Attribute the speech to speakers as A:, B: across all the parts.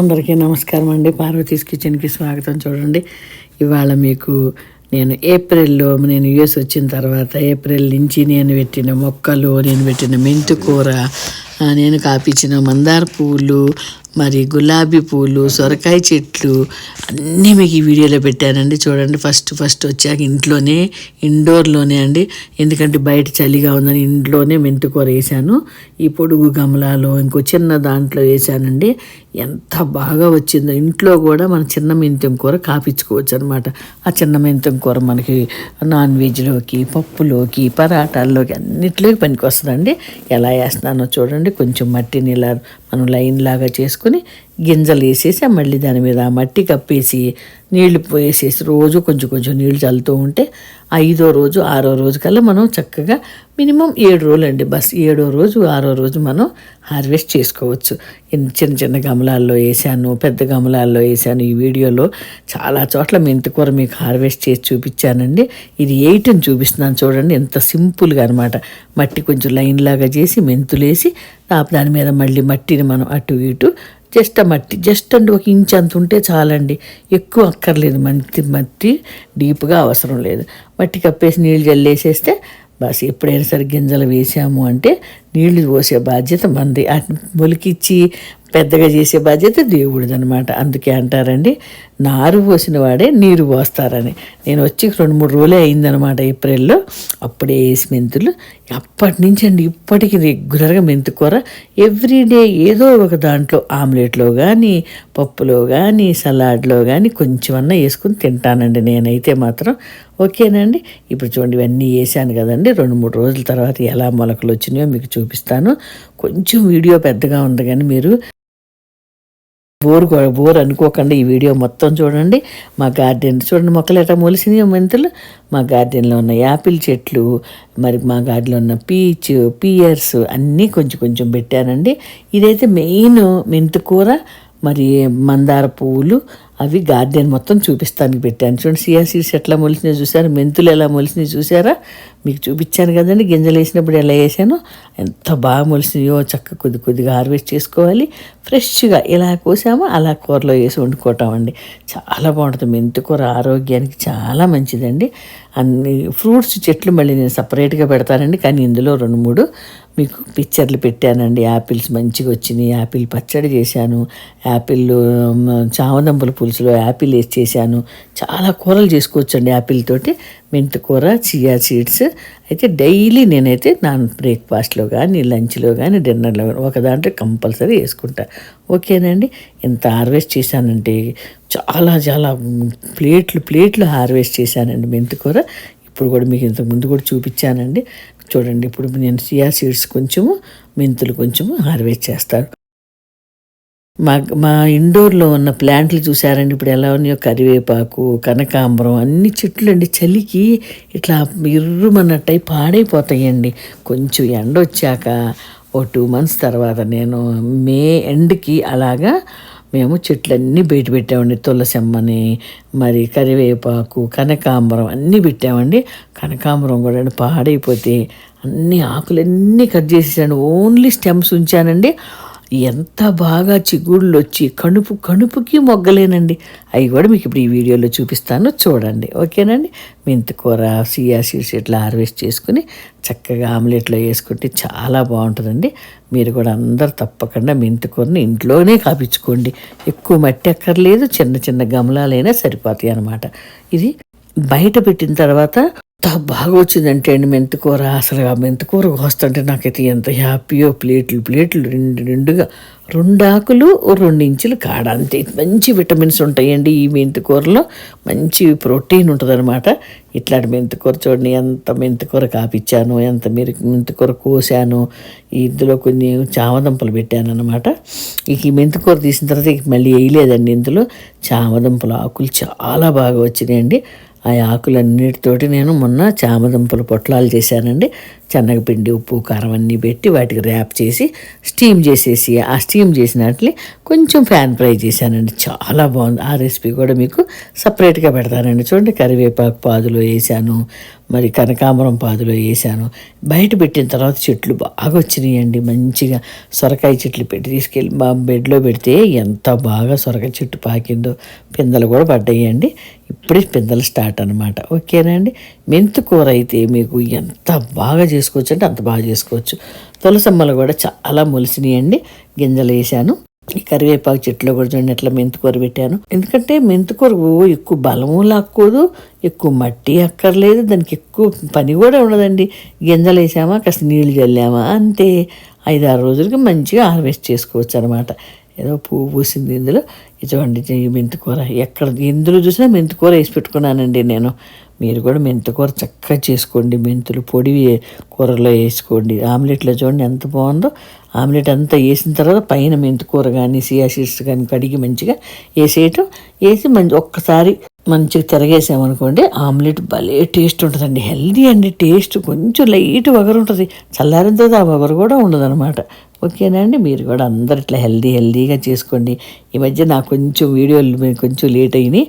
A: అందరికీ నమస్కారం అండి. పార్వతీస్ కిచెన్కి స్వాగతం. చూడండి, ఇవాళ మీకు నేను ఏప్రిల్లో యూఎస్ వచ్చిన తర్వాత ఏప్రిల్ నుంచి నేను పెట్టిన మొక్కలు, నేను పెట్టిన మెంతి కూర, నేను కాపించిన మందార పూలు, మరి గులాబీ పూలు, సొరకాయ చెట్లు అన్నీ మీకు ఈ వీడియోలో పెట్టానండి. చూడండి, ఫస్ట్ వచ్చాక ఇండోర్లోనే అండి, ఎందుకంటే బయట చలిగా ఉందని ఇంట్లోనే మెంతికూర వేసాను. ఈ పొడుగు గమలాలో ఇంకో చిన్న దాంట్లో వేసానండి. ఎంత బాగా వచ్చిందో. ఇంట్లో కూడా మన చిన్న మెంతం కూర కాపించుకోవచ్చు అనమాట. ఆ చిన్న మెంతం కూర మనకి నాన్ వెజ్లోకి, పప్పులోకి, పరాటాల్లోకి అన్నిట్లోకి పనికి వస్తుందండి. ఎలా వేస్తున్నానో చూడండి. కొంచెం మట్టిని ఇలా మనం లైన్ లాగా చేసుకుని గింజలు వేసేసి మళ్ళీ దాని మీద మట్టి కప్పేసి నీళ్లు వేసేసి రోజు కొంచెం నీళ్లు చల్లుతూ ఉంటే 5వ రోజు 6వ రోజు కల్లా మనం చక్కగా మినిమం 7 రోజులు అండి, బస్ 7వ రోజు 6వ రోజు మనం హార్వెస్ట్ చేసుకోవచ్చు. చిన్న గమలాల్లో వేసాను, పెద్ద గమలాల్లో వేసాను. ఈ వీడియోలో చాలా చోట్ల మెంతికూర మీకు హార్వెస్ట్ చేసి చూపించానండి. ఇది 8 చూపిస్తున్నాను చూడండి. ఎంత సింపుల్గా అనమాట. మట్టి కొంచెం లైన్ లాగా చేసి మెంతులేసి దాని మీద మళ్ళీ మట్టిని మనం అటు ఇటు జస్ట్ అండి 1 ఇంచ్ అంత ఉంటే చాలండి. ఎక్కువ అక్కర్లేదు. మట్టి డీప్గా అవసరం లేదు. మట్టి కప్పేసి నీళ్ళు జల్లేసేస్తే బస్. ఎప్పుడైనా సరే గింజలు వేసాము అంటే నీళ్లు పోసే బాధ్యత మనది. మొలికిచ్చి పెద్దగా చేసే బాధ్యత దేవుడిది అనమాట. అందుకే అంటారండి, నారు పోసిన వాడే నీరు పోస్తారని. నేను వచ్చి 2-3 రోజులే అయిందనమాట ఏప్రిల్లో. అప్పుడే వేసి మెంతులు అప్పటి నుంచి అండి ఇప్పటికి రెగ్యులర్గా మెంతికూర ఎవ్రీడే ఏదో ఒక దాంట్లో ఆమ్లెట్లో కానీ, పప్పులో కానీ, సలాడ్లో కానీ కొంచెమన్నా వేసుకుని తింటానండి నేనైతే మాత్రం. ఓకేనండి. ఇప్పుడు చూడండి, ఇవన్నీ వేసాను కదండి. 2-3 రోజుల తర్వాత ఎలా మొలకలు వచ్చినాయో మీకు చూపిస్తాను. కొంచెం వీడియో పెద్దగా ఉంది కానీ మీరు బోర్ అనుకోకుండా ఈ వీడియో మొత్తం చూడండి. మా గార్డెన్ చూడండి, మొక్కలు ఎట్లా మొలిసినాయో మెంతులు. మా గార్డెన్లో ఉన్న యాపిల్ చెట్లు, మరి మా గార్డెన్లో ఉన్న పియర్స్ అన్నీ కొంచెం పెట్టానండి. ఇదైతే మెయిన్ మెంతికూర, మరి మందార పువ్వులు, అవి గార్డెన్ మొత్తం చూపిస్తానికి పెట్టాను. చూడండి, సియా సీడ్స్ ఎట్లా మొలిసినాయి చూసారా, మెంతులు ఎలా మొలిసినాయి చూసారా. మీకు చూపించాను కదండి గింజలు వేసినప్పుడు ఎలా వేసానో. ఎంత బాగా మొలిసినాయో. చక్క కొద్దిగా హార్వెస్ట్ చేసుకోవాలి. ఫ్రెష్గా ఎలా కోసామో అలా కూరలో వేసి వండుకోవటం. చాలా బాగుంటుంది. మెంతికూర ఆరోగ్యానికి చాలా మంచిదండి. అన్ని ఫ్రూట్స్ చెట్లు మళ్ళీ నేను సపరేట్గా పెడతానండి, కానీ ఇందులో 2-3 మీకు పిక్చర్లు పెట్టానండి. యాపిల్స్ మంచిగా వచ్చినాయి. యాపిల్ పచ్చడి చేశాను. యాపిల్ చామదుంపల పులుసులో యాపిల్ వేసి చేశాను. చాలా కూరలు చేసుకోవచ్చండి యాపిల్ తోటి. మెంతికూర, చియా సీడ్స్ అయితే డైలీ నేనైతే బ్రేక్ఫాస్ట్లో కానీ, లంచ్లో కానీ, డిన్నర్లో కానీ ఒక దాంట్లో కంపల్సరీ వేసుకుంటా. ఓకేనండి. ఎంత హార్వెస్ట్ చేశానంటే చాలా ప్లేట్లు హార్వెస్ట్ చేశానండి మెంతికూర. ఇప్పుడు కూడా మీకు ఇంతకుముందు కూడా చూపించానండి. చూడండి, ఇప్పుడు నేను చియా సీడ్స్ కొంచెము, మెంతులు కొంచెము హార్వెస్ట్ చేస్తాను. మా ఇండోర్లో ఉన్న ప్లాంట్లు చూసారండి ఇప్పుడు ఎలా ఉన్నాయో. కరివేపాకు, కనకాంబరం అన్ని చెట్లు అండి. చలికి ఇట్లా ఇర్రుమన్నట్టయి పాడైపోతాయండి. కొంచెం ఎండ వచ్చాక 2 months తర్వాత నేను మే ఎండ్కి అలాగా మేము చెట్లన్నీ బయట పెట్టామండి. తులసమ్మని, మరి కరివేపాకు, కనకాంబరం అన్నీ పెట్టామండి. కనకాంబరం కూడా పాడైపోతే అన్ని ఆకులన్నీ కట్ చేసేసాను. ఓన్లీ స్టెమ్స్ ఉంచానండి. ఎంత బాగా చిగుళ్ళు వచ్చి కణుపుకి మొగ్గలేనండి. అవి కూడా మీకు ఇప్పుడు ఈ వీడియోలో చూపిస్తాను, చూడండి. ఓకేనండి. మెంతికూర, సియా సీడ్స్ ఇట్లా హార్వెస్ట్ చేసుకుని చక్కగా ఆమ్లెట్లో వేసుకుంటే చాలా బాగుంటుందండి. మీరు కూడా అందరు తప్పకుండా మెంతికూరని ఇంట్లోనే కాపించుకోండి. ఎక్కువ మట్టి అక్కర్లేదు. చిన్న గమలాలైనా సరిపోతాయి అన్నమాట. ఇది బయట పెట్టిన తర్వాత బాగా వచ్చిందంటే అండి మెంతికూర. అసలు ఆ మెంతికూర కోస్తుంటే నాకైతే ఎంత హ్యాపీయో. ప్లేట్లు రెండుగా 2 ఆకులు 2 ఇంచులు కాడ, అంతే. మంచి విటమిన్స్ ఉంటాయండి ఈ మెంతికూరలో. మంచి ప్రోటీన్ ఉంటుంది అనమాట. ఇట్లాంటి మెంతికూర చూడండి, ఎంత మెంతికూర కాపించాను, ఎంత మెంతికూర కోసాను. ఇందులో కొన్ని చామదుంపలు పెట్టాను అనమాట. ఈ మెంతికూర తీసిన తర్వాత మళ్ళీ వేయలేదండి. ఇందులో చామదుంపల ఆకులు చాలా బాగా వచ్చినాయండి. ఆ ఆకులన్నిటితోటి నేను మొన్న చామదుంపలు పొట్లాలు చేశానండి. శనగపిండి, ఉప్పు, కారం అన్నీ పెట్టి వాటికి ర్యాప్ చేసి స్టీమ్ చేసేసి, ఆ స్టీమ్ చేసినట్లు కొంచెం ఫ్యాన్ ఫ్రై చేశానండి. చాలా బాగుంది. ఆ రెసిపీ కూడా మీకు సపరేట్గా పెడతానండి. చూడండి, కరివేపాకు పాదులో వేసాను. మరి కనకాంబరం పాదులో వేసాను. బయట పెట్టిన తర్వాత చెట్లు బాగా వచ్చినాయండి. మంచిగా సొరకాయ చెట్లు పెట్టి తీసుకెళ్ళి మా బెడ్లో పెడితే ఎంత బాగా సొరకాయ చెట్టు పాకిందో. పిందెలు కూడా పడ్డాయండి. ఇప్పుడే పిందెలు స్టార్ట్ అనమాట. ఓకేనండి. మెంతు కూర అయితే మీకు ఎంత బాగా చేసుకోవచ్చు అంటే అంత బాగా చేసుకోవచ్చు. తులసమ్మలు కూడా చాలా మొలిసినాయండి. గింజలు వేసాను. ఈ కరివేపాకు చెట్లు కూడా చూడండి ఎట్లా మెంతుకూర పెట్టాను. ఎందుకంటే మెంతుకూర ఎక్కువ బలము లాక్కోదు, ఎక్కువ మట్టి అక్కర్లేదు, దానికి ఎక్కువ పని కూడా ఉండదండి. గింజలు వేసామా, కాస్త నీళ్ళు చల్లామా, అంతే. 5-6 రోజులకి మంచిగా హార్వెస్ట్ చేసుకోవచ్చు అనమాట. ఏదో పువ్వు పూసింది ఇందులో. చూడండి మెంతుకూర ఎక్కడ ఎందులో చూసినా మెంతుకూర వేసి పెట్టుకున్నానండి నేను. మీరు కూడా మెంతుకూర చక్కగా చేసుకోండి. మెంతులు పొడి కూరలో వేసుకోండి. ఆమ్లెట్లో చూడండి ఎంత బాగుందో. ఆమ్లెట్ అంతా వేసిన తర్వాత పైన మెంతుకూర కానీ సియా సీడ్స్ కానీ కడిగి మంచిగా వేసి ఒక్కసారి మంచిగా తిరగేసామనుకోండి, ఆమ్లెట్ భలే టేస్ట్ ఉంటుందండి. హెల్దీ అండి. టేస్ట్ కొంచెం లైట్ వగరు ఉంటుంది. చల్లారిన తర్వాత ఆ వగరు కూడా ఉండదన్నమాట. ఓకేనా అండి. మీరు కూడా అందరు ఇట్లా హెల్దీగా చేసుకోండి. ఈ మధ్య నాకు కొంచెం వీడియోలు కొంచెం లేట్ అయినాయి.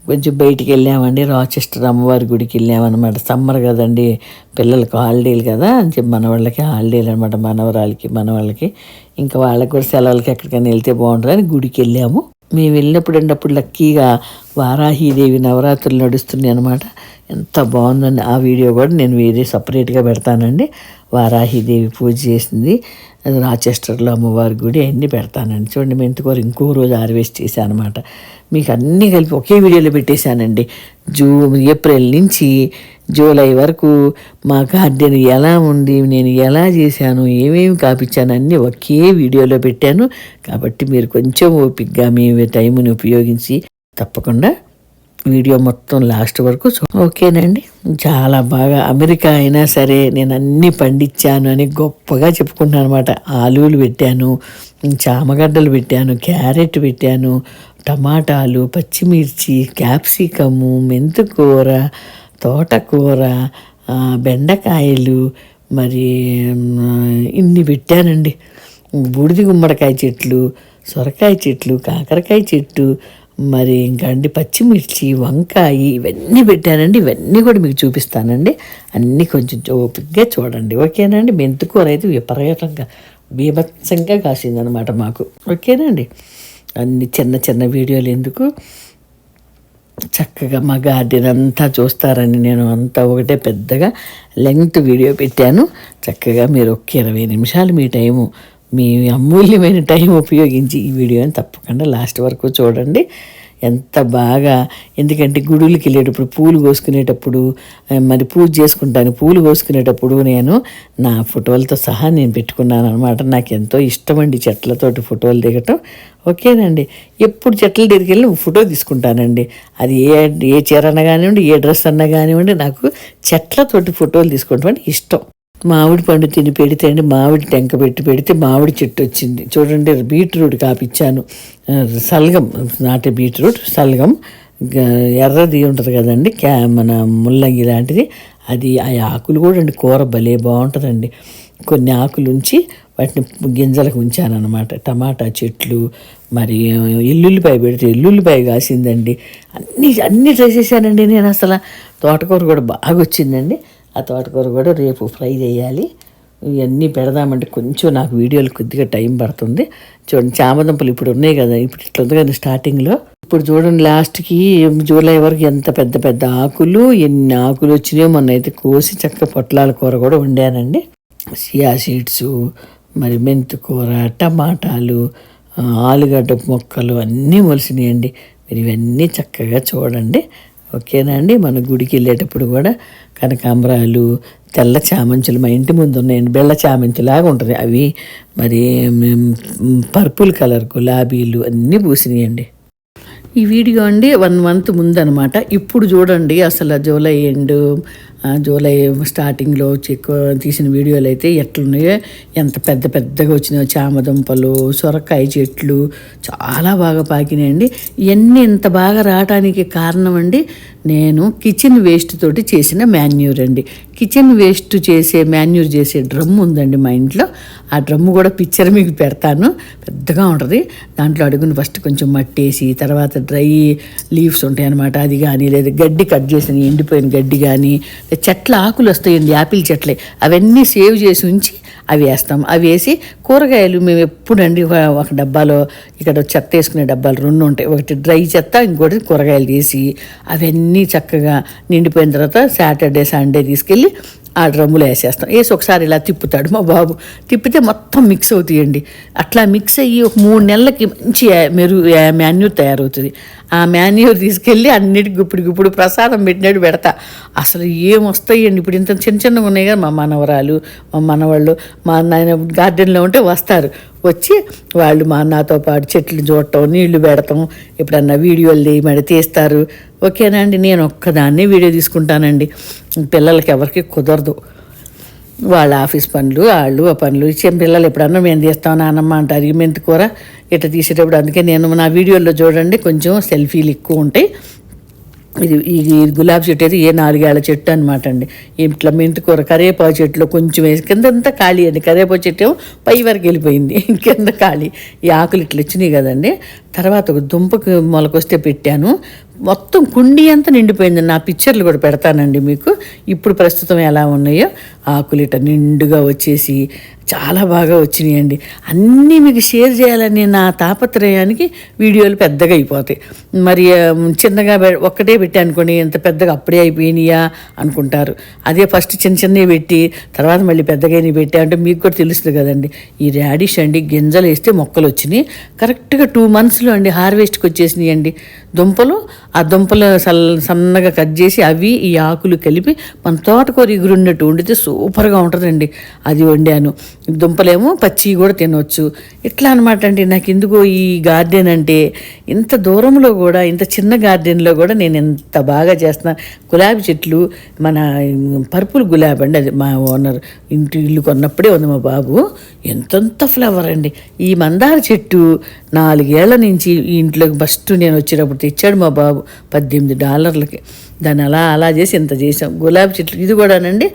A: కొంచెం బయటికి వెళ్ళామండి. రాచెస్టర్ అమ్మవారి గుడికి వెళ్ళామన్నమాట. సమ్మర్ కదండి, పిల్లలకి హాలిడేలు కదా అని చెప్పి మనవాళ్ళకి హాలిడేలు అనమాట. మనవాళ్ళకి ఇంకా వాళ్ళకి కూడా సెలవులకి ఎక్కడికైనా వెళ్తే బాగుంటుందని గుడికి వెళ్ళాము. మేము వెళ్ళినప్పుడు లక్కీగా వారాహీదేవి నవరాత్రులు నడుస్తున్నాయి అనమాట. ఎంత బాగుందండి. ఆ వీడియో కూడా నేను వేరే సపరేట్గా పెడతానండి. వారాహీదేవి పూజ చేసింది, రాచెస్టర్లో అమ్మవారి గుడి అన్నీ పెడతానండి. చూడండి మెంతుకూర ఇంకో రోజు హార్వెస్ట్ చేశాను అనమాట. మీకు అన్నీ కలిపి ఒకే వీడియోలో పెట్టేశానండి. ఏప్రిల్ నుంచి జూలై వరకు మా గార్డెన్ ఎలా ఉంది, నేను ఎలా చేశాను, ఏమేమి కాపించాను అన్నీ ఒకే వీడియోలో పెట్టాను. కాబట్టి మీరు కొంచెం ఓపికగా మీ టైంని ఉపయోగించి తప్పకుండా వీడియో మొత్తం లాస్ట్ వరకు ఓకేనండి. చాలా బాగా అమెరికా అయినా సరే నేను అన్నీ పండించాను అని గొప్పగా చెప్పుకుంటాను అనమాట. ఆలూలు పెట్టాను, చామగడ్డలు పెట్టాను, క్యారెట్ పెట్టాను, టమాటాలు, పచ్చిమిర్చి, క్యాప్సికము, మెంతుకూర, తోటకూర, బెండకాయలు, మరి ఇన్ని పెట్టానండి. బూడిది గుమ్మడికాయ చెట్లు, సొరకాయ చెట్లు, కాకరకాయ చెట్టు, మరి ఇంకా అండి పచ్చిమిర్చి, వంకాయ ఇవన్నీ పెట్టానండి. ఇవన్నీ కూడా మీకు చూపిస్తానండి. అన్నీ కొంచెం ఓపికగా చూడండి. ఓకేనండి. మెంతుకూర అయితే విపరీతంగా బీభత్సంగా కాసిందనమాట మాకు. ఓకేనండి. అన్ని చిన్న వీడియోలు ఎందుకు, చక్కగా మా గార్డెన్ అంతా చూస్తారని నేను అంతా ఒకటే పెద్దగా లెంగ్త్ వీడియో పెట్టాను. చక్కగా మీరు 20 నిమిషాలు మీ అమూల్యమైన టైం ఉపయోగించి ఈ వీడియోని తప్పకుండా లాస్ట్ వరకు చూడండి. ఎంత బాగా, ఎందుకంటే గుడులకి వెళ్ళేటప్పుడు పూలు కోసుకునేటప్పుడు, మరి పూజ చేసుకుంటాను, పూలు కోసుకునేటప్పుడు నేను నా ఫోటోలతో సహా నేను పెట్టుకున్నాను అనమాట. నాకు ఎంతో ఇష్టమండి చెట్లతోటి ఫోటోలు దిగటం. ఓకేనండి. ఎప్పుడు చెట్ల దగ్గరికి వెళ్ళి ఫోటో తీసుకుంటానండి. అది ఏ చీర అన్నా కానివ్వండి, ఏ డ్రెస్ అన్నా కానివ్వండి, నాకు చెట్లతోటి ఫోటోలు తీసుకోవడం అంటే ఇష్టం. మామిడి పండు తిని పెడితే అండి, మామిడి టెంక పెడితే మామిడి చెట్టు వచ్చింది. చూడండి, బీట్రూట్ కాపిచ్చాను, సల్గం, నాటి బీట్రూట్, సల్గం, ఎర్రది ఉంటుంది కదండి, మన ముల్లంగి లాంటిది, అది ఆ ఆకులు కూడా అండి కూర భలే బాగుంటుందండి. కొన్ని ఆకులు ఉంచి వాటిని గింజలకు ఉంచాను అనమాట. టమాటా చెట్లు, మరి ఎల్లుల్లిపాయ పెడితే ఎల్లుల్లిపాయ కాసిందండి. అన్నీ ట్రై చేశానండి నేను. అసలు తోటకూర కూడా బాగా వచ్చిందండి. ఆ తోటకూర కూడా రేపు ఫ్రై చేయాలి. ఇవన్నీ పెడదామంటే కొంచెం నాకు వీడియోలు కొద్దిగా టైం పడుతుంది. చూడండి, చామదుంపలు ఇప్పుడు ఉన్నాయి కదా, ఇప్పుడు ఇట్లా ఉంది కదా స్టార్టింగ్లో. ఇప్పుడు చూడండి లాస్ట్కి జూలై వరకు ఎంత పెద్ద ఆకులు, ఎన్ని ఆకులు వచ్చినాయో. మొన్న అయితే కోసి చక్క పొట్లాల కూర కూడా వండానండి. సియా సీడ్స్, మరి మెంతుకూర, టమాటాలు, ఆలుగడ్డ మొక్కలు అన్నీ మొలిసినాయండి. మీరు ఇవన్నీ చక్కగా చూడండి. ఓకేనా అండి. మన గుడికి వెళ్ళేటప్పుడు కూడా కనకాంబరాలు, తెల్ల చామంతులు మా ఇంటి ముందు ఉన్నాయండి. బెల్ల చామంతిలాగా ఉంటుంది అవి. మరి పర్పుల్ కలర్ గులాబీలు అన్నీ పూసినాయండి. ఈ వీడియో అండి 1 month ముందు అనమాట. ఇప్పుడు చూడండి అసలు జూలై స్టార్టింగ్లో తీసిన వీడియోలు అయితే ఎట్లున్నాయో, ఎంత పెద్దగా వచ్చినాయో. చామదుంపలు, సొరకాయ చెట్లు చాలా బాగా పాకినాయండి. ఇవన్నీ ఇంత బాగా రావడానికి కారణం అండి, నేను కిచెన్ వేస్ట్ తోటి చేసిన మాన్యూర్ అండి. కిచెన్ వేస్ట్ మాన్యూర్ చేసే డ్రమ్ ఉందండి మా ఇంట్లో. ఆ డ్రమ్ము కూడా పిక్చర్ మీకు పెడతాను. పెద్దగా ఉంటుంది. దాంట్లో అడుగుని ఫస్ట్ కొంచెం మట్టేసి, తర్వాత డ్రై లీవ్స్ ఉంటాయి అన్నమాట, అది కానీ, లేదా గడ్డి కట్ చేసిన ఎండిపోయిన గడ్డి కానీ, చెట్ల ఆకులు వస్తాయండి, యాపిల్ చెట్లే, అవన్నీ సేవ్ చేసి ఉంచి అవి వేస్తాం. అవి వేసి కూరగాయలు మేము ఎప్పుడండి ఒక డబ్బాలో, ఇక్కడ చెత్త వేసుకునే డబ్బాలు 2 ఉంటాయి, ఒకటి డ్రై చెత్త, ఇంకోటి కూరగాయలు వేసి అవన్నీ చక్కగా నిండిపోయిన తర్వాత సాటర్డే సండే తీసుకెళ్ళి ఆ డ్రమ్ములో వేసేస్తాం. వేసి ఒకసారి ఇలా తిప్పుతాడు మా బాబు, తిప్పితే మొత్తం మిక్స్ అవుతాయండి. అట్లా మిక్స్ అయ్యి ఒక 3 నెలలకి మంచి మాన్యూర్ తయారవుతుంది. ఆ మాన్యూర్ తీసుకెళ్ళి అన్నిటికి గుప్పుడు ప్రసాదం పెట్టినట్టు పెడతా. అసలు ఏం వస్తాయండి, ఇప్పుడు ఇంత చిన్నగా ఉన్నాయి కదా, మా మనవరాలు మా మనవాళ్ళు మా నాయన గార్డెన్లో ఉంటే వస్తారు, వచ్చి వాళ్ళు నాతో పాటు చెట్లు చూడటం, నీళ్లు పెడతాం, ఎప్పుడన్నా వీడియోలు తీయమని తీస్తారు. ఓకేనా అండి, నేను ఒక్కదాన్నే వీడియో తీసుకుంటానండి, పిల్లలకి ఎవరికి కుదరదు, వాళ్ళ ఆఫీస్ పనులు వాళ్ళు ఆ పనులు. పిల్లలు ఎప్పుడన్నా మేము తీస్తాం నాన్నమ్మ అంటారు, ఈ మెంతి కూర ఇట్లా తీసేటప్పుడు. అందుకే నేను నా వీడియోలో చూడండి కొంచెం సెల్ఫీలు ఎక్కువ ఉంటాయి. ఇది గులాబీ చెట్టు అయితే 4 ఏళ్ల చెట్టు అనమాట అండి. ఇట్లా మెంతికూర కరేపాకు చెట్టులో కొంచెం వేసి కిందంతా ఖాళీ అండి, కరేపాకు చెట్టు ఏమో పై వరకు వెళ్ళిపోయింది, కింద ఖాళీ. ఈ ఆకులు ఇట్లా వచ్చినాయి కదండి. తర్వాత ఒక దుంపకు మొలకొస్తే పెట్టాను, మొత్తం కుండీ అంతా నిండిపోయింది. నా పిక్చర్లు కూడా పెడతానండి మీకు, ఇప్పుడు ప్రస్తుతం ఎలా ఉన్నాయో. ఆకులు ఇట్లా నిండుగా వచ్చేసి చాలా బాగా వచ్చినాయండి. అన్నీ మీకు షేర్ చేయాలని నా తాపత్రయానికి వీడియోలు పెద్దగా అయిపోతాయి. మరి చిన్నగా ఒక్కటే పెట్టి అనుకోండి, ఎంత పెద్దగా అప్పుడే అయిపోయినాయా అనుకుంటారు. అదే ఫస్ట్ చిన్నవి పెట్టి తర్వాత మళ్ళీ పెద్దగా పెట్టా అంటే మీకు కూడా తెలుస్తుంది కదండి. ఈ రాడిష్ అండి, గింజలు వేస్తే మొక్కలు వచ్చినాయి. కరెక్ట్గా 2 monthsలో అండి హార్వెస్ట్కి వచ్చేసినాయి అండి దుంపలు. ఆ దుంపలు సన్నగా కట్ చేసి అవి ఈ ఆకులు కలిపి మన తోటకూర ఎగురున్నట్టు వండితే సూపర్గా ఉంటుందండి. అది వండాను. దుంపలేమో పచ్చి కూడా తినవచ్చు. ఇట్లా అనమాట అండి. నాకు ఎందుకో ఈ గార్డెన్ అంటే, ఇంత దూరంలో కూడా, ఇంత చిన్న గార్డెన్లో కూడా నేను ఎంత బాగా చేస్తున్నా. గులాబీ చెట్లు, మన పర్పుల్ గులాబీ అండి, అది మా ఓనర్ ఇల్లు కొన్నప్పుడే ఉంది మా బాబు. ఎంతంత ఫ్లవర్ అండి. ఈ మందార చెట్టు 4 ఏళ్ల నుంచి ఈ ఇంట్లోకి ఫస్ట్ నేను వచ్చేటప్పుడు తెచ్చాడు మా బాబు $18. దాన్ని అలా చేసి ఇంత చేసాం. గులాబీ చెట్లు ఇది కూడానండి,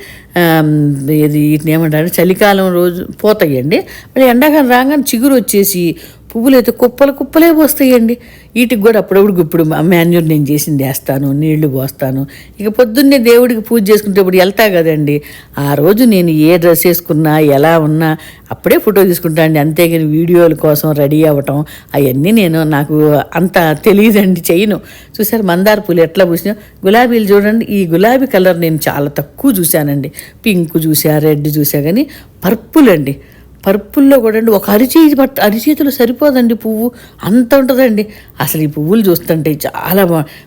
A: ఇది వీటిని ఏమంటారు, చలికాలం రోజు పోతాయండి, మళ్ళీ ఎండాకాలం రాగానే చిగురు వచ్చేసి పువ్వులు అయితే కుప్పలే పోస్తాయండి. వీటికి కూడా అప్పుడప్పుడు ఇప్పుడు మాన్యూర్ నేను చేసింది వేస్తాను, నీళ్లు పోస్తాను. ఇక పొద్దున్నే దేవుడికి పూజ చేసుకుంటే ఇప్పుడు వెళ్తా కదండి, ఆ రోజు నేను ఏ డ్రెస్ వేసుకున్నా ఎలా ఉన్నా అప్పుడే ఫోటో తీసుకుంటా అండి. అంతేగాని వీడియోల కోసం రెడీ అవ్వటం అవన్నీ నాకు అంత తెలియదండి, చేయను. చూసారు మందార పూలు ఎట్లా పూసినా. గులాబీలు చూడండి, ఈ గులాబీ కలర్ నేను చాలా తక్కువ చూశానండి. పింక్ చూసా, రెడ్ చూసా, కానీ పర్పుల్ అండి. పర్పుల్లో కూడా అండి ఒక అరిచేతులు సరిపోదండి పువ్వు, అంత ఉంటుందండి. అసలు ఈ పువ్వులు చూస్తుంటే చాలా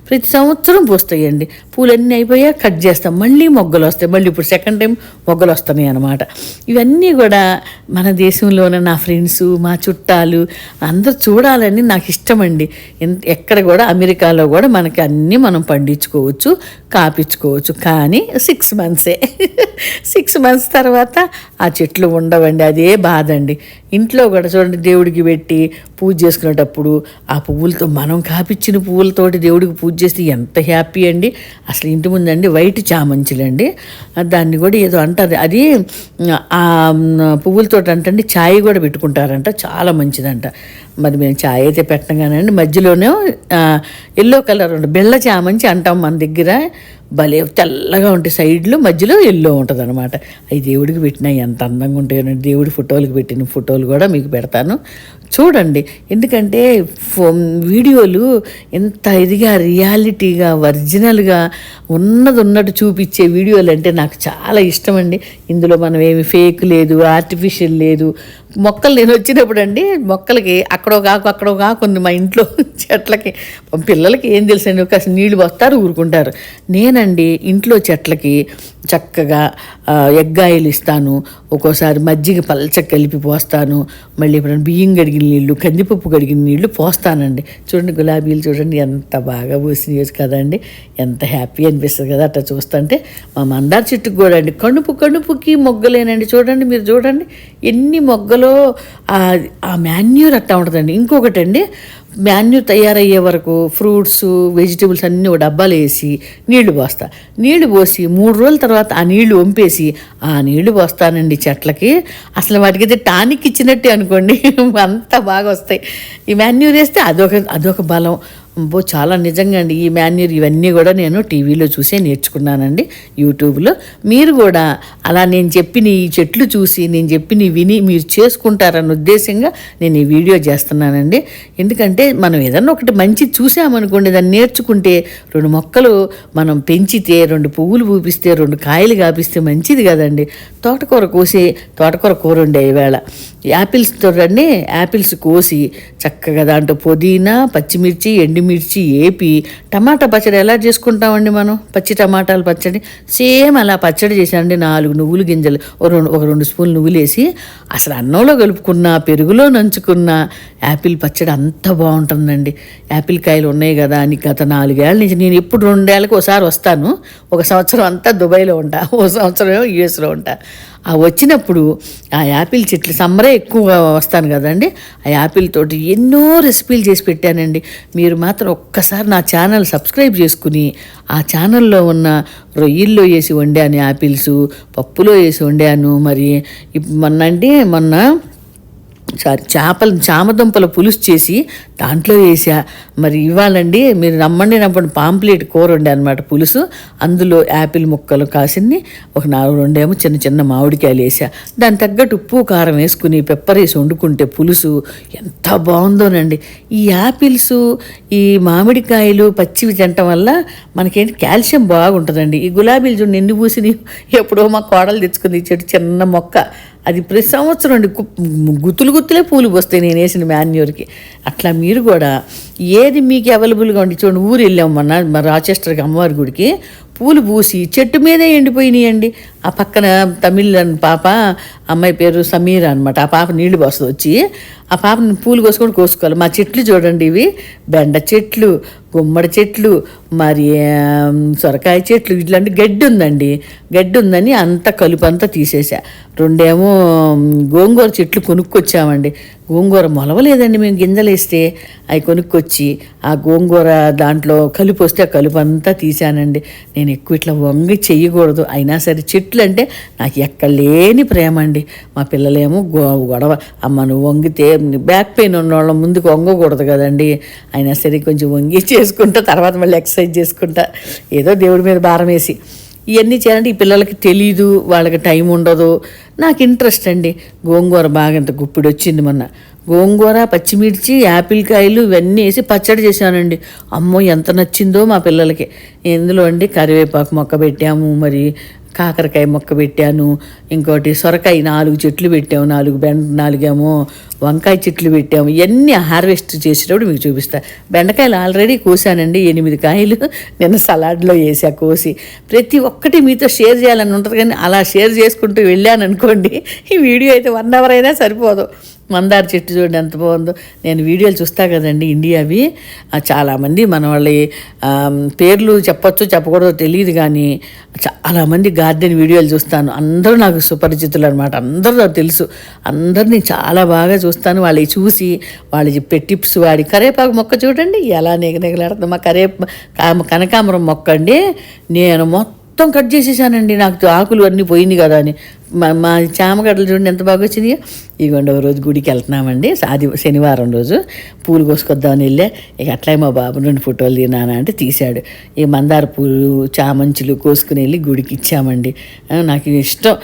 A: ప్రతి సంవత్సరం పూస్తాయండి. పూలన్నీ అయిపోయా కట్ చేస్తాం, మళ్ళీ మొగ్గలు వస్తాయి, మళ్ళీ ఇప్పుడు సెకండ్ టైం మొగ్గలు వస్తున్నాయి అన్నమాట. ఇవన్నీ కూడా మన దేశంలోనే నా ఫ్రెండ్స్, మా చుట్టాలు అందరూ చూడాలని నాకు ఇష్టం అండి. ఎక్కడ కూడా అమెరికాలో కూడా మనకి అన్నీ మనం పండించుకోవచ్చు, కాపించుకోవచ్చు. కానీ 6 monthsే 6 months తర్వాత ఆ చెట్లు ఉండవండి. అదే బాధ అండి. ఇంట్లో కూడా చూడండి, దేవుడికి పెట్టి పూజ చేసుకునేటప్పుడు ఆ పువ్వులతో, మనం కాపిచ్చిన పువ్వులతోటి దేవుడికి పూజ చేస్తే ఎంత హ్యాపీ అండి. అసలు ఇంటి ముందండి వైట్ చామంచులండి, దాన్ని కూడా ఏదో అంటారు, అది ఆ పువ్వులతో అంటండి ఛాయ్ కూడా పెట్టుకుంటారంట, చాలా మంచిదంట. మరి మేము ఛాయ్ అయితే పెట్టం కానండి, మధ్యలోనే ఎల్లో కలర్ ఉంటుంది, బెల్ల చామంచి అంటాం మన దగ్గర. భలే తెల్లగా ఉంటాయి సైడ్లో, మధ్యలో ఎల్లో ఉంటుంది అనమాట. అవి దేవుడికి పెట్టినా ఎంత అందంగా ఉంటాయో. దేవుడి ఫోటోలకు పెట్టిన ఫోటోలు కూడా మీకు పెడతాను చూడండి. ఎందుకంటే వీడియోలు ఎంత ఇదిగా రియాలిటీగా ఒరిజినల్గా ఉన్నట్టు చూపించే వీడియోలు అంటే నాకు చాలా ఇష్టం అండి. ఇందులో మనం ఏమి ఫేక్ లేదు, ఆర్టిఫిషియల్ లేదు. మొక్కలు నేను వచ్చినప్పుడు అండి, మొక్కలకి అక్కడో కాకు ఉంది మా ఇంట్లో చెట్లకి. పిల్లలకి ఏం తెలుసండి, కాస్త నీళ్ళు వస్తారు ఊరుకుంటారు. నేనండి ఇంట్లో చెట్లకి చక్కగా ఎగ్గాయలు ఇస్తాను, ఒక్కోసారి మజ్జిగ పల్చగా కలిపి పోస్తాను, మళ్ళీ ఇప్పుడు బియ్యం కడిగిన నీళ్ళు, కందిపప్పు కడిగిన నీళ్ళు పోస్తానండి. చూడండి గులాబీలు చూడండి ఎంత బాగా పూసినాయి కదండి, ఎంత హ్యాపీ అనిపిస్తుంది కదా అట్లా చూస్తుంటే. మా మందార చెట్టుకు కూడా అండి కణుపుకి మొగ్గలేనండి. చూడండి, మీరు చూడండి ఎన్ని మొగ్గలో ఆ మాన్యూర్ అట్టా ఉంటుందండి. ఇంకొకటి అండి, మాన్యూర్ తయారయ్యే వరకు ఫ్రూట్స్, వెజిటబుల్స్ అన్నీ ఒక డబ్బాలు వేసి నీళ్లు పోస్తా. నీళ్లు పోసి 3 రోజుల తర్వాత ఆ నీళ్లు వంపేసి ఆ నీళ్లు పోస్తానండి చెట్లకి. అసలు వాటికైతే టానిక్ ఇచ్చినట్టే అనుకోండి, అంత బాగా వస్తాయి. ఈ మాన్యూర్ వేస్తే అదొక బలం. చాలా నిజంగా అండి ఈ మాన్యూర్ ఇవన్నీ కూడా నేను టీవీలో చూసే నేర్చుకున్నానండి, యూట్యూబ్లో. మీరు కూడా అలా నేను చెప్పిన ఈ చెట్లు చూసి నేను చెప్పిన విని మీరు చేసుకుంటారన్న ఉద్దేశంగా నేను ఈ వీడియో చేస్తున్నానండి. ఎందుకంటే మనం ఏదన్నా ఒకటి మంచి చూసామనుకోండి, దాన్ని నేర్చుకుంటే 2 మొక్కలు మనం పెంచితే 2 పువ్వులు పూపిస్తే 2 కాయలు కాపిస్తే మంచిది కదండి. తోటకూర కూర ఉండే ఈవేళ యాపిల్స్తో రండి. యాపిల్స్ కోసి చక్కగా దాంట్లో పుదీనా, పచ్చిమిర్చి, ఎండుమిర్చి ఏపి టమాటా పచ్చడి ఎలా చేసుకుంటామండి మనం, పచ్చి టమాటాలు పచ్చడి సేమ్ అలా పచ్చడి చేశానండి. 4 నువ్వుల గింజలు, ఒక 2 స్పూన్లు నువ్వులు వేసి అసలు అన్నంలో కలుపుకున్న, పెరుగులో నంచుకున్న యాపిల్ పచ్చడి అంత బాగుంటుందండి. యాపిల్ కాయలు ఉన్నాయి కదా అని గత 4 ఏళ్ళ నుంచి నేను ఎప్పుడు 2 ఏళ్ళకి ఒకసారి వస్తాను. 1 సంవత్సరం అంతా దుబాయ్లో ఉంటా, 1 సంవత్సరం యూఎస్లో ఉంటా. ఆ వచ్చినప్పుడు ఆ యాపిల్ చెట్లు సమ్మరే ఎక్కువ వస్తాను కదండి, ఆ యాపిల్ తోటి ఎన్నో రెసిపీలు చేసి పెట్టానండి. మీరు మాత్రం ఒక్కసారి నా ఛానల్ సబ్స్క్రైబ్ చేసుకుని ఆ ఛానల్లో ఉన్న రొయ్యల్లో వేసి వండాను యాపిల్స్, పప్పులో వేసి వండాను. మరి మొన్న చామదుంపల పులుసు చేసి దాంట్లో వేసా. మరి ఇవ్వాలండి మీరు నమ్మండి పాంప్లెట్ కూర ఉండే అనమాట పులుసు. అందులో యాపిల్ ముక్కలు కాసింది, ఒక 2 ఏమో చిన్న చిన్న మామిడికాయలు వేసా. దాని తగ్గట్టు ఉప్పు కారం వేసుకుని పెప్పర్ వేసి వండుకుంటే పులుసు ఎంత బాగుందోనండి. ఈ యాపిల్స్, ఈ మామిడికాయలు పచ్చివి తినటం వల్ల మనకేంటి కాల్షియం బాగుంటుందండి. ఈ గులాబీలు చూడండి ఎన్ని పూసిని, ఎప్పుడో మా కోడలు తెచ్చుకుంది చెట్టు, చిన్న మొక్క. అది ప్రతి సంవత్సరం అండి గుత్తులే పూలు పోస్తాయి నేను వేసిన మాన్యూర్కి. అట్లా మీరు కూడా ఏది మీకు అవైలబుల్గా ఉండి చూడండి. ఊరు వెళ్ళాం మన రాచెస్టర్కి అమ్మవారి గుడికి, పూలు పూసి చెట్టు మీదే ఎండిపోయినాయండి. ఆ పక్కన తమిళ పాప, అమ్మాయి పేరు సమీరా అనమాట, ఆ పాప నీళ్లు పోస్తుంది వచ్చి, ఆ పాపని పూలు కోసుకోవాలి. మా చెట్లు చూడండి, ఇవి బెండ చెట్లు, గుమ్మడి చెట్లు, మరి సొరకాయ చెట్లు, ఇట్లాంటి గడ్డి ఉందని అంత కలుపంతా తీసేసా. 2 ఏమో గోంగూర చెట్లు కొనుక్కొచ్చామండి. గోంగూర మొలవలేదండి, మేము గింజలు వేస్తే అవి కొనుక్కొచ్చి ఆ గోంగూర దాంట్లో కలుపు వస్తే ఆ కలుపు అంతా తీసానండి. నేను ఎక్కువ ఇట్లా వంగి చెయ్యకూడదు, అయినా సరే చెట్లు అంటే నాకు ఎక్కడ లేని ప్రేమ అండి. మా పిల్లలేమో గొడవ, అమ్మ నువ్వు వంగితే బ్యాక్ పెయిన్ ఉన్నవాళ్ళ ముందుకు వంగకూడదు కదండి. అయినా సరే కొంచెం వంగి చేసుకుంటా, తర్వాత మళ్ళీ ఎక్సర్సైజ్ చేసుకుంటా, ఏదో దేవుడి మీద భారం వేసి ఇవన్నీ చేయాలంటే ఈ పిల్లలకి తెలీదు, వాళ్ళకి టైం ఉండదు. నాకు ఇంట్రెస్ట్ అండి. గోంగూర బాగా ఇంత గుప్పిడి వచ్చింది మొన్న. గోంగూర, పచ్చిమిర్చి, యాపిల్ కాయలు ఇవన్నీ వేసి పచ్చడి చేశానండి. అమ్మో ఎంత నచ్చిందో మా పిల్లలకి. ఇందులో అండి కరివేపాకు మొక్క పెట్టాము, మరి కాకరకాయ మొక్క పెట్టాను, ఇంకోటి సొరకాయ 4 చెట్లు పెట్టాము, 4 ఏమో వంకాయ చెట్లు పెట్టాము. ఇవన్నీ హార్వెస్ట్ చేసేటప్పుడు మీకు చూపిస్తా. బెండకాయలు ఆల్రెడీ కోసానండి, 8 కాయలు నిన్న సలాడ్లో వేసా కోసి. ప్రతి ఒక్కటి మీతో షేర్ చేయాలని ఉంటుంది, కానీ అలా షేర్ చేసుకుంటూ వెళ్ళాను అనుకోండి, ఈ వీడియో అయితే 1 అవర్ అయినా సరిపోదు. మందార చెట్టు చూడండి ఎంత బాగుందో. నేను వీడియోలు చూస్తా కదండి ఇండియావి, చాలామంది మన వాళ్ళ పేర్లు చెప్పొచ్చో చెప్పకూడదో తెలియదు, కానీ చాలామంది గార్డెన్ వీడియోలు చూస్తాను. అందరూ నాకు సుపరిచితులు అనమాట, అందరూ నాకు తెలుసు. అందరినీ చాలా బాగా చూస్తాను. వాళ్ళకి చూసి వాళ్ళు చెప్పే టిప్స్ వాడి. కరివేపాకు మొక్క చూడండి ఎలా నెగలాడుతుంది. మా కనకాంబరం మొక్క అండి నేను మొత్తం కట్ చేసేసానండి, నాకు ఆకులు అన్నీ పోయింది కదా అని. మా చామగడ్డలు చూడండి ఎంత బాగా వచ్చినాయో. ఇదిగోండి ఒక రోజు గుడికి వెళ్తున్నామండి, శనివారం రోజు పూలు కోసుకొద్దామని వెళ్ళా. ఇక అట్లా మా బాబు 2 ఫోటోలు తినానా అంటే తీశాడు. ఈ మందార పూలు, చామంచులు కోసుకుని వెళ్ళి గుడికి ఇచ్చామండి. నాకు ఇష్టం.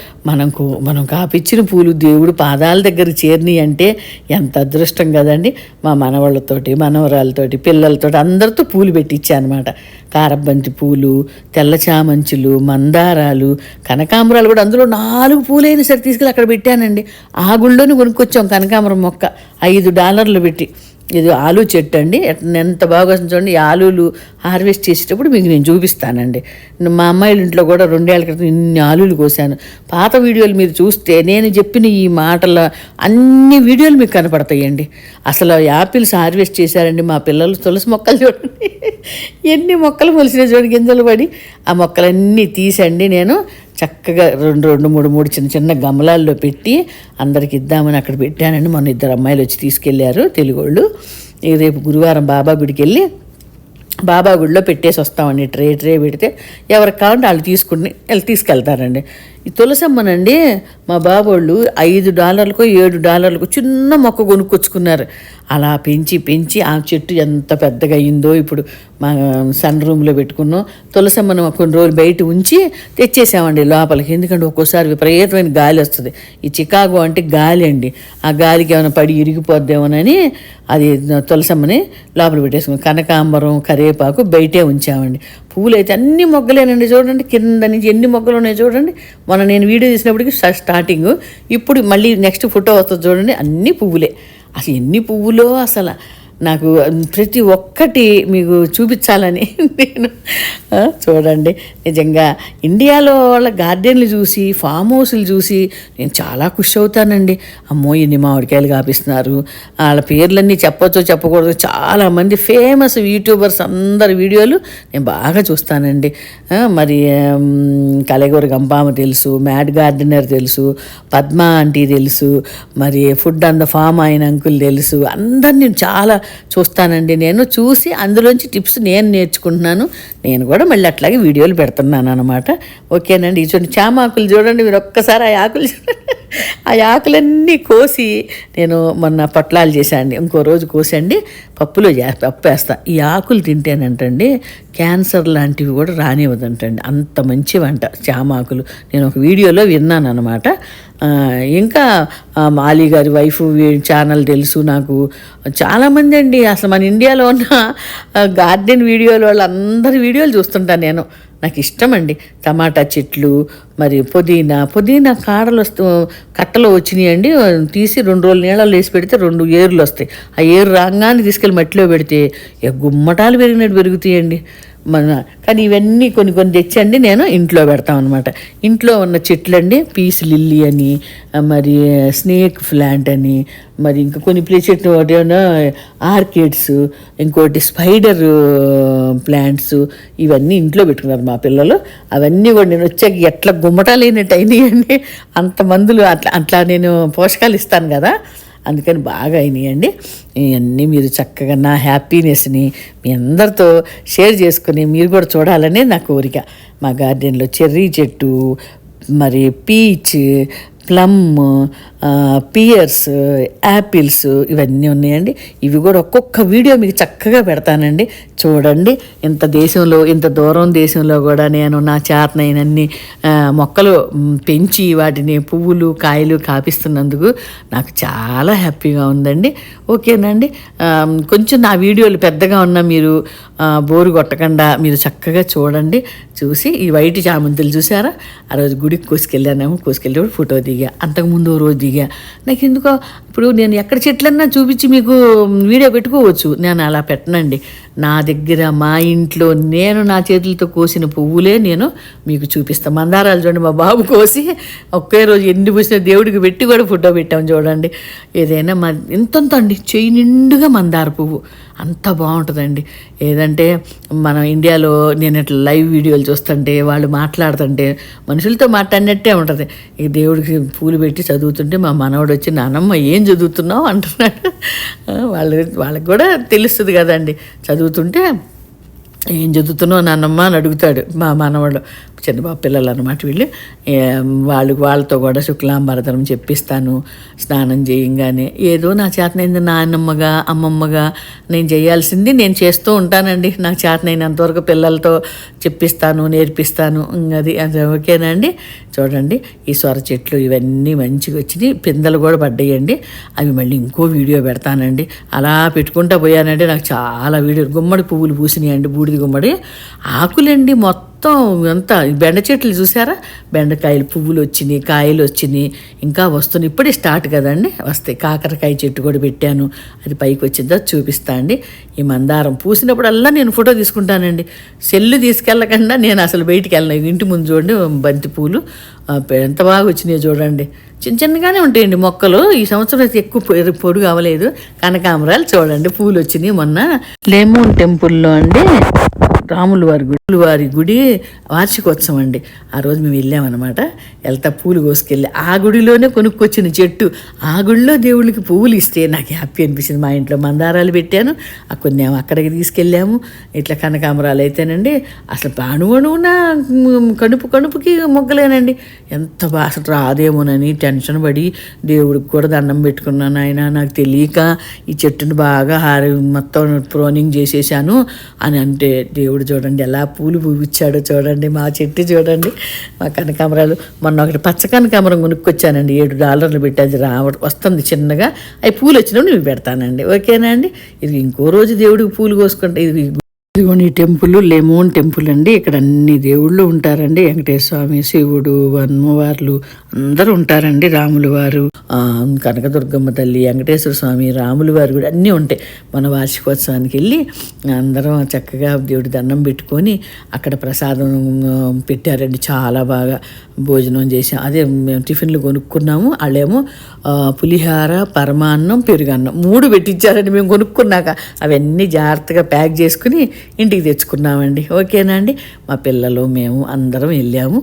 A: మనం కాపిచ్చిన పూలు దేవుడు పాదాల దగ్గర చేరినాయి అంటే ఎంత అదృష్టం కదండి. మా మనవాళ్ళతోటి, మనవరాలతోటి, పిల్లలతోటి అందరితో పూలు పెట్టించా అనమాట. కారబంతి పూలు, తెల్ల చామంచులు, మందారాలు, కనకాంబరాలు కూడా అందులో 4 పూలైనా సరే తీసుకెళ్ళి అక్కడ పెట్టానండి. ఆ గుళ్ళోనే కొనుక్కొచ్చాం కనకాంబరం మొక్క $5 పెట్టి. ఇది ఆలు చెట్టు అండి, ఎంత బాగా వస్తుంది చూడండి. ఈ ఆలులు హార్వెస్ట్ చేసేటప్పుడు మీకు నేను చూపిస్తానండి. మా అమ్మాయిల ఇంట్లో కూడా 2 ఏళ్ల క్రితం ఇన్ని ఆలులు కోసాను. పాత వీడియోలు మీరు చూస్తే నేను చెప్పిన ఈ మాటల అన్ని వీడియోలు మీకు కనపడతాయండి. అసలు యాపిల్స్ హార్వెస్ట్ చేశారండి మా పిల్లలు. తులసి మొక్కలు చూడండి ఎన్ని మొక్కలు మొలిసినాయి చూడండి, గింజలు పడి. ఆ మొక్కలన్నీ తీసండి నేను చక్కగా 2-3 చిన్న చిన్న గమలాల్లో పెట్టి అందరికి ఇద్దామని అక్కడ పెట్టానండి. మొన్న 2 అమ్మాయిలు వచ్చి తీసుకెళ్ళారు, తెలుగోళ్ళు. రేపు గురువారం బాబా గుడికి వెళ్ళి బాబా గుడిలో పెట్టేసి వస్తామండి. ట్రే పెడితే ఎవరికి కావాలంటే వాళ్ళు తీసుకెళ్తారండి. ఈ తులసమ్మనండి మా బాబోళ్ళు $5కో $7కో చిన్న మొక్క కొనుక్కొచ్చుకున్నారు. అలా పెంచి ఆ చెట్టు ఎంత పెద్దగా అయిందో. ఇప్పుడు మా సన్ రూమ్లో పెట్టుకున్నాం. తులసమ్మను కొన్ని రోజులు బయట ఉంచి తెచ్చేసామండి లోపలికి. ఎందుకంటే ఒక్కోసారి విపరీతమైన గాలి వస్తుంది. ఈ చికాగో అంటే గాలి అండి. ఆ గాలికి ఏమైనా పడి ఇరిగిపోద్దేమోనని అది తులసమ్మని లోపల పెట్టేసుకున్నాం. కనకాంబరం, కరివేపాకు బయటే ఉంచామండి. పువ్వులు అయితే అన్ని మొగ్గలేనండి. చూడండి కింద నుంచి ఎన్ని మొగ్గలు ఉన్నాయి చూడండి. మొన్న నేను వీడియో తీసినప్పటికి స్టార్టింగ్, ఇప్పుడు మళ్ళీ నెక్స్ట్ ఫోటో వస్తుంది చూడండి, అన్ని పువ్వులే. అసలు ఎన్ని పువ్వులో అసలు నాకు ప్రతి ఒక్కటి మీకు చూపించాలని నేను చూడండి. నిజంగా ఇండియాలో వాళ్ళ గార్డెన్లు చూసి, ఫామ్ హౌస్లు చూసి నేను చాలా ఖుషి అవుతానండి. అమ్మో ఎన్ని మామిడికాయలు కాపిస్తున్నారు. వాళ్ళ పేర్లన్నీ చెప్పొచ్చో చెప్పకూడదు. చాలామంది ఫేమస్ యూట్యూబర్స్ అందరి వీడియోలు నేను బాగా చూస్తానండి. మరి కలెగూర గంపామ తెలుసు, మ్యాడ్ గార్డెనర్ తెలుసు, పద్మ ఆంటీ తెలుసు, మరి ఫుడ్ ఆన్ ద ఫామ్ ఆయన అంకుల్ తెలుసు. అందరిని నేను చాలా చూస్తానండి. నేను చూసి అందులోంచి టిప్స్ నేను నేర్చుకుంటున్నాను. నేను కూడా మళ్ళీ అట్లాగే వీడియోలు పెడుతున్నాను అనమాట. ఓకేనండి. చూడండి చామాకులు చూడండి, మీరు ఒక్కసారి ఆ ఆకులు ఆ ఆకులన్నీ కోసి నేను మొన్న పొట్లాలు చేశానండి. ఇంకో రోజు కోసండి పప్పు వేస్తా. ఈ ఆకులు తింటేనంటండి క్యాన్సర్ లాంటివి కూడా రానివ్వదంటండి. అంత మంచి వంట చామాకులు. నేను ఒక వీడియోలో విన్నాను అనమాట. ఇంకా మాలి గారి వైఫ్ ఛానల్ తెలుసు నాకు. చాలామంది అండి అసలు మన ఇండియాలో ఉన్న గార్డెన్ వీడియోలు వాళ్ళందరి వీడియోలు చూస్తుంటాను నేను. నాకు ఇష్టం అండి. టమాటా చెట్లు, మరి పుదీనా కాడలు కట్టలు వచ్చినాయండి. తీసి 2 రోజులు నీళ్ళలో వేసి పెడితే 2 ఏర్లు వస్తాయి. ఆ ఏరు రాగానే తీసుకెళ్ళి మట్టిలో పెడితే గుమ్మటాలు పెరిగినట్టు పెరుగుతాయండి. కానీ ఇవన్నీ కొన్ని తెచ్చండి నేను ఇంట్లో పెడతాం అనమాట. ఇంట్లో ఉన్న చెట్లండి పీస్ లిల్లీ అని, మరి స్నేక్ ప్లాంట్ అని, మరి ఇంకా కొన్ని చెట్లు ఒకటేమో ఆర్కిడ్స్, ఇంకోటి స్పైడర్ ప్లాంట్స్, ఇవన్నీ ఇంట్లో పెట్టుకున్నారు మా పిల్లలు. అవన్నీ కూడా నేను వచ్చాక ఎట్లా గుమ్మటాలు అయినట్టు అయినాయండి. అంత మందులు అట్లా నేను పోషకాలు ఇస్తాను కదా, అందుకని బాగా అయినాయండి. ఇవన్నీ మీరు చక్కగా నా హ్యాపీనెస్ని మీ అందరితో షేర్ చేసుకుని మీరు కూడా చూడాలనే నా కోరిక. మా గార్డెన్లో చెర్రీ చెట్టు, మరి పీచ్, ప్లమ్, పియర్స్, యాపిల్స్ ఇవన్నీ ఉన్నాయండి. ఇవి కూడా ఒక్కొక్క వీడియో మీకు చక్కగా పెడతానండి. చూడండి. ఇంత దూరం దేశంలో కూడా నేను నా చేతనైనన్ని మొక్కలు పెంచి వాటిని పువ్వులు, కాయలు కాపిస్తున్నందుకు నాకు చాలా హ్యాపీగా ఉందండి. ఓకేనండి. కొంచెం నా వీడియోలు పెద్దగా ఉన్నా మీరు బోరు కొట్టకుండా మీరు చక్కగా చూడండి. చూసి ఈ వైట్ చామంతులు చూసారా, ఆ రోజు గుడికి కోసుకెళ్ళి ఫోటో దిగా. అంతకుముందు రోజు దిగా. నాకు ఎందుకో ఇప్పుడు నేను ఎక్కడ చెట్లన్నా చూపించి మీకు వీడియో పెట్టుకోవచ్చు, నేను అలా పెట్టనండి. నా దగ్గర మా ఇంట్లో నేను నా చేతులతో కోసిన పువ్వులే నేను మీకు చూపిస్తాను. మందారాలు చూడండి, మా బాబు కోసి ఒకే రోజు ఎన్ని పూసిన దేవుడికి పెట్టి కూడా ఫోటో పెట్టాము చూడండి. ఏదైనా ఇంతంత అండి చెయ్యి నిండుగా మందార పువ్వు, అంత బాగుంటుందండి. ఏదంటే మనం ఇండియాలో నేను ఇట్లా లైవ్ వీడియోలు చూస్తుంటే వాళ్ళు మాట్లాడుతుంటే మనుషులతో మాట్లాడినట్టే ఉంటుంది. ఈ దేవుడికి పూలు పెట్టి చదువుతుంటే మా మనవడు వచ్చి నానమ్మ ఏం చదువుతున్నావు అంటున్నాడు. వాళ్ళకి కూడా తెలుస్తుంది కదండి. చదువుతుంటే ఏం చదువుతున్నావు నాన్నమ్మ అని అడుగుతాడు మా మనవాడు. చంద్రబాబు పిల్లలు అనమాట వీళ్ళు. వాళ్ళతో కూడా శుక్లాంబరదనం చెప్పిస్తాను. స్నానం చేయంగానే ఏదో నా చేతనైంది నాన్నమ్మగా అమ్మమ్మగా నేను చేయాల్సింది నేను చేస్తూ ఉంటానండి. నాకు చేతనైనంతవరకు పిల్లలతో చెప్పిస్తాను, నేర్పిస్తాను. అది ఓకేనండి. చూడండి ఈ సొర చెట్లు ఇవన్నీ మంచిగా వచ్చినాయి. పిందెలు కూడా పడ్డాయండి. అవి మళ్ళీ ఇంకో వీడియో పెడతానండి. అలా పెట్టుకుంటా పోయానంటే నాకు చాలా వీడియో. గుమ్మడి పువ్వులు పూసినాయండి, బూడిద గుమ్మడి ఆకులండి మొత్తం అంతా. బెండ చెట్లు చూసారా, బెండకాయలు పువ్వులు వచ్చినాయి, కాయలు వచ్చినాయి, ఇంకా వస్తున్నాయి. ఇప్పుడే స్టార్ట్ కదండి, వస్తాయి. కాకరకాయ చెట్టు కూడా పెట్టాను, అది పైకి వచ్చిందో చూపిస్తా అండి. ఈ మందారం పూసినప్పుడల్లా నేను ఫోటో తీసుకుంటానండి. సెల్లు తీసుకెళ్ళకుండా నేను అసలు బయటికి వెళ్ళను. ఇంటి ముందు చూడండి బంతి పూలు ఎంత బాగా వచ్చినాయో చూడండి. చిన్నగానే ఉంటాయండి మొక్కలు. ఈ సంవత్సరం అయితే ఎక్కువ పొడుగు అవ్వలేదు. కనకాంబరాలు చూడండి పూలు వచ్చినాయి. మొన్న లెమన్ టెంపుల్లో అండి వారి గుడి వార్షికోత్సవం అండి. ఆ రోజు మేము వెళ్ళామన్నమాట. వెళ్తా పూలు కోసుకెళ్ళి ఆ గుడిలోనే కొనుక్కొచ్చిన చెట్టు, ఆ గుడిలో దేవుళ్ళకి పువ్వులు ఇస్తే నాకు హ్యాపీ అనిపించింది. మా ఇంట్లో మందారాలు పెట్టాను, కొన్ని అక్కడికి తీసుకెళ్ళాము. ఇట్లా కనకాంబరాలు అయితేనండి అసలు అణువున కణుపుకి మొగ్గలేనండి. ఎంత బాగా అసలు రాదేమోనని టెన్షన్ పడి దేవుడికి కూడా దండం పెట్టుకున్నాను. ఆయన నాకు తెలియక ఈ చెట్టుని బాగా మొత్తం ప్రోనింగ్ చేసేసాను అని అంటే, దేవుడు చూడండి ఎలా పూలు పూవిచ్చాడో చూడండి. మా చెట్టు చూడండి, మా కనకాంబరాలు. మొన్న ఒకటి పచ్చ కనకాంబరం కొనుక్కొచ్చానండి, $7 పెట్టి. అది వస్తుంది చిన్నగా. అవి పూలు వచ్చినప్పుడు నేను పెడతానండి. ఓకేనా అండి. ఇది ఇంకో రోజు దేవుడికి పూలు కోసుకుంటే ఇదిగోని టెంపుల్ లెమోన్ టెంపుల్ అండి. ఇక్కడ అన్ని దేవుళ్ళు ఉంటారండి. వెంకటేశ్వర స్వామి, శివుడు, అమ్మవార్లు అందరూ ఉంటారండి. రాములు వారు, కనకదుర్గమ్మ తల్లి, వెంకటేశ్వర స్వామి, రాములు వారు కూడా అన్నీ ఉంటాయి. మన వార్షికోత్సవానికి వెళ్ళి అందరం చక్కగా దేవుడి దండం పెట్టుకొని అక్కడ ప్రసాదం పెట్టారండి. చాలా బాగా భోజనం చేసాం. అదే మేము టిఫిన్లు కొనుక్కున్నాము. వాళ్ళేమో పులిహార, పరమాన్నం, పెరుగన్నం 3 పెట్టించారండి. మేము కొనుక్కున్నాక అవన్నీ జాగ్రత్తగా ప్యాక్ చేసుకుని ఇంటికి తెచ్చుకున్నామండి. ఓకేనా అండి. మా పిల్లలు మేము అందరం వెళ్ళాము.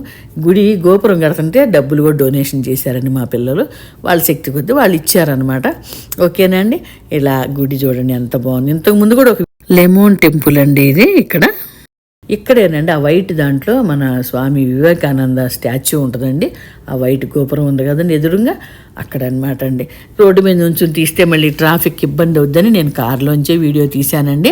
A: గుడి గోపురం కడుతుంటే డబ్బులు కూడా డొనేషన్ చేశారండి మా పిల్లలు. వాళ్ళ శక్తి కొద్దీ వాళ్ళు ఇచ్చారనమాట. ఓకేనా అండి. ఇలా గుడి చూడండి ఎంత బాగుంది. ఇంతకుముందు కూడా ఒక లెమోన్ టెంపుల్ అండి ఇది. ఇక్కడేనండి ఆ వైట్ దాంట్లో మన స్వామి వివేకానంద స్టాచ్యూ ఉంటుందండి. ఆ వైట్ గోపురం ఉంది కదండి ఎదురుగా, అక్కడ అనమాట అండి. రోడ్డు మీద నుంచి తీస్తే మళ్ళీ ట్రాఫిక్ ఇబ్బంది అవుద్దని నేను కారులోంచే వీడియో తీశానండి.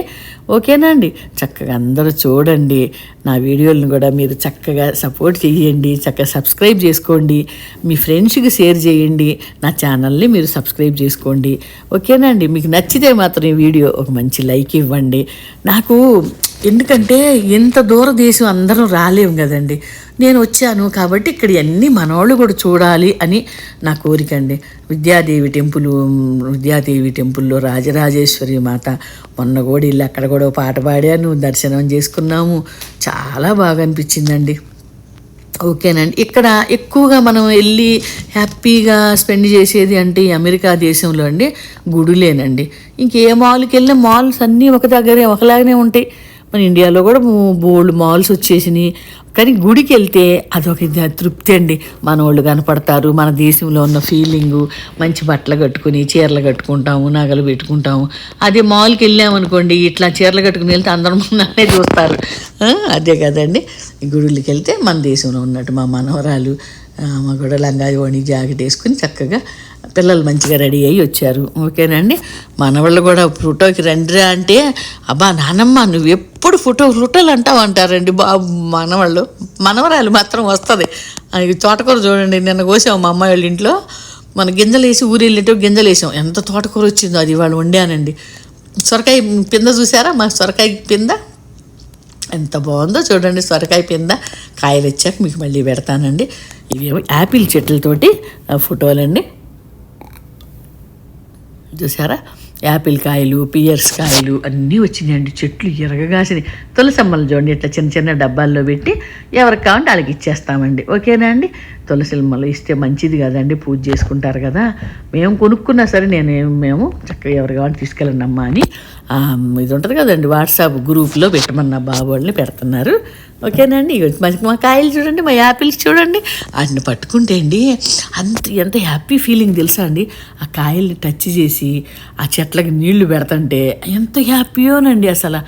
A: ఓకేనా అండి. చక్కగా అందరూ చూడండి. నా వీడియోలను కూడా మీరు చక్కగా సపోర్ట్ చేయండి. చక్కగా సబ్స్క్రైబ్ చేసుకోండి. మీ ఫ్రెండ్స్కి షేర్ చేయండి. నా ఛానల్ని మీరు సబ్స్క్రైబ్ చేసుకోండి. ఓకేనా అండి. మీకు నచ్చితే మాత్రం ఈ వీడియో ఒక మంచి లైక్ ఇవ్వండి. నాకు ఎందుకంటే ఎంత దూర దేశం అందరం రాలేము కదండి. నేను వచ్చాను కాబట్టి ఇక్కడ అన్నీ మనవాళ్ళు కూడా చూడాలి అని నా కోరిక అండి. విద్యాదేవి టెంపుల్లో రాజరాజేశ్వరి మాత మొన్న కూడా వెళ్ళి అక్కడ కూడా పాట పాడాను, దర్శనం చేసుకున్నాము. చాలా బాగా అనిపించిందండి. ఓకేనండి. ఇక్కడ ఎక్కువగా మనం వెళ్ళి హ్యాపీగా స్పెండ్ చేసేది అంటే ఈ అమెరికా దేశంలో అండి గుడులేనండి. ఇంకే మాల్కి వెళ్ళిన మాల్స్ అన్నీ ఒకలాగానే ఉంటాయి. మన ఇండియాలో కూడా బోల్డ్ మాల్స్ వచ్చేసినాయి. కానీ గుడికి వెళ్తే అదొక తృప్తి అండి. మన వాళ్ళు కనపడతారు, మన దేశంలో ఉన్న ఫీలింగు. మంచి బట్టలు కట్టుకుని చీరలు కట్టుకుంటాము, నగలు పెట్టుకుంటాము. అదే మాల్కి వెళ్ళామనుకోండి, ఇట్లా చీరలు కట్టుకుని వెళ్తే అందరం నన్నే చూస్తారు. అదే కదండి. గుడులకి వెళ్తే మన దేశంలో ఉన్నట్టు మా మనవరాలు మా కూడా లంగా ఓణి జాకెట్ వేసుకుని చక్కగా పిల్లలు మంచిగా రెడీ అయ్యి వచ్చారు. ఓకేనండి. మనవాళ్ళు కూడా ఫోటోకి రండిరా అంటే, అబ్బా నానమ్మ నువ్వు ఎప్పుడు ఫోటోలు అంటారండి మనవాళ్ళు. మనవరాలు మాత్రం వస్తుంది. తోటకూర చూడండి, నిన్న కోసాము మా అమ్మాయి వాళ్ళ ఇంట్లో. మన గింజలు వేసి ఊరెళ్ళేటో గింజలు వేసాం. ఎంత తోటకూర వచ్చిందో అది వాళ్ళు వండానండి. సొరకాయ పింద చూసారా? మా సొరకాయ పింద ఎంత బాగుందో చూడండి. సొరకాయ పింద కాయలు వచ్చాక మీకు మళ్ళీ పెడతానండి. ఇవేమో యాపిల్ చెట్లతోటి ఫోటోలండి. చూసారా? యాపిల్ కాయలు, పియర్స్ కాయలు అన్నీ వచ్చినాయండి. చెట్లు ఎరగగాసినాయి. తులసమ్మలు చూడండి ఇట్లా చిన్న చిన్న డబ్బాల్లో పెట్టి ఎవరికి కావాలంటే వాళ్ళకి ఇచ్చేస్తామండి. ఓకేనా అండి. తులసిమ్మలు ఇస్తే మంచిది కదండి, పూజ చేసుకుంటారు కదా. మేము కొనుక్కున్నా సరే మేము చక్కగా ఎవరు కావాలంటే తీసుకెళ్ళండి అమ్మా అని ఇది ఉంటుంది కదండి, వాట్సాప్ గ్రూప్లో పెట్టమన్న బాబు వాళ్ళని పెడుతున్నారు. ఓకేనండి. మా కాయలు చూడండి, మా యాపిల్స్ చూడండి. వాటిని పట్టుకుంటే అండి ఎంత హ్యాపీ ఫీలింగ్ తెలుసా అండి. ఆ కాయల్ని టచ్ చేసి ఆ చెట్లకి నీళ్లు పెడతంటే ఎంత హ్యాపీయోనండి అసలు.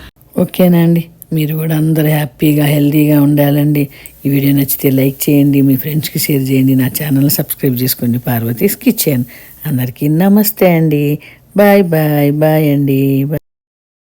A: ఓకేనా అండి. మీరు కూడా అందరూ హ్యాపీగా హెల్తీగా ఉండాలండి. ఈ వీడియో నచ్చితే లైక్ చేయండి, మీ ఫ్రెండ్స్కి షేర్ చేయండి, నా ఛానల్ సబ్స్క్రైబ్ చేసుకోండి. పార్వతీస్ కిచెన్. అందరికీ నమస్తే అండి. బాయ్ అండి.